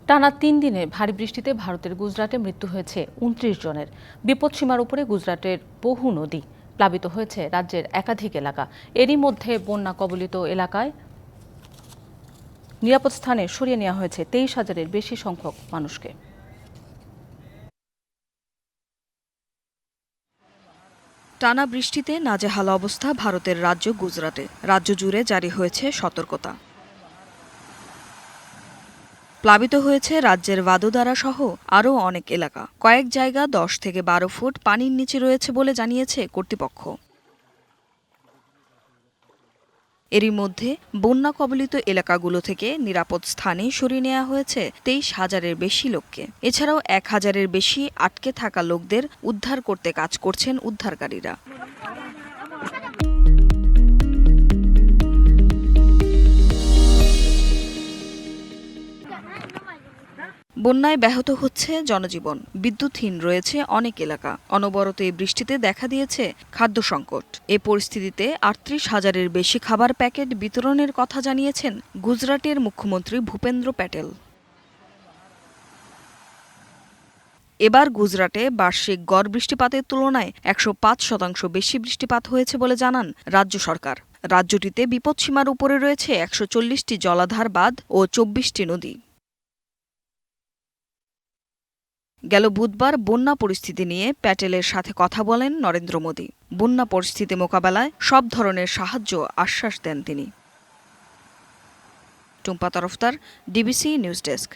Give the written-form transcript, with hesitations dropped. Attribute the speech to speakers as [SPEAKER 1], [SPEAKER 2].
[SPEAKER 1] টানা ৩ দিনে ভারী বৃষ্টিতে ভারতের গুজরাটে মৃত্যু হয়েছে ২৯ জনের। বিপদসীমার উপরে গুজরাটের বহু নদী, প্লাবিত হয়েছে রাজ্যের একাধিক এলাকা। এরই মধ্যে বন্যা কবলিত এলাকায় নিরাপদ স্থানে সরিয়ে নেওয়া হয়েছে ২৩,০০০-এর বেশি সংখ্যক মানুষকে।
[SPEAKER 2] টানা বৃষ্টিতে নাজেহাল অবস্থা ভারতের রাজ্য গুজরাটে। রাজ্য জুড়ে জারি হয়েছে সতর্কতা। প্লাবিত হয়েছে রাজ্যের ভাদোদারা সহ আরও অনেক এলাকা। কয়েক জায়গা ১০ থেকে ১২ ফুট পানির নিচে রয়েছে বলে জানিয়েছে কর্তৃপক্ষ। এরই মধ্যে বন্যা কবলিত এলাকাগুলো থেকে নিরাপদ স্থানে সরিয়ে নেওয়া হয়েছে ২৩,০০০-এর বেশি লোককে। এছাড়াও ১,০০০-এর বেশি আটকে থাকা লোকদের উদ্ধার করতে কাজ করছেন উদ্ধারকারীরা। বন্যায় ব্যাহত হচ্ছে জনজীবন, বিদ্যুৎহীন রয়েছে অনেক এলাকা। অনবরত এই বৃষ্টিতে দেখা দিয়েছে খাদ্য সংকট। এ পরিস্থিতিতে ৩৮,০০০-এর বেশি খাবার প্যাকেট বিতরণের কথা জানিয়েছেন গুজরাটের মুখ্যমন্ত্রী ভূপেন্দ্র প্যাটেল। এবার গুজরাটে বার্ষিক গড় বৃষ্টিপাতের তুলনায় ১০৫% বেশি বৃষ্টিপাত হয়েছে বলে জানান রাজ্য সরকার। রাজ্যটিতে বিপদসীমার উপরে রয়েছে ১৪০টি জলাধার বাঁধ ও ২৪টি নদী। গেল বুধবার বন্যা পরিস্থিতি নিয়ে প্যাটেলের সাথে কথা বলেন নরেন্দ্র মোদী। বন্যা পরিস্থিতি মোকাবেলায় সব ধরনের সাহায্য আশ্বাস দেন তিনি। Tumpa Tarafdar, DBC news desk.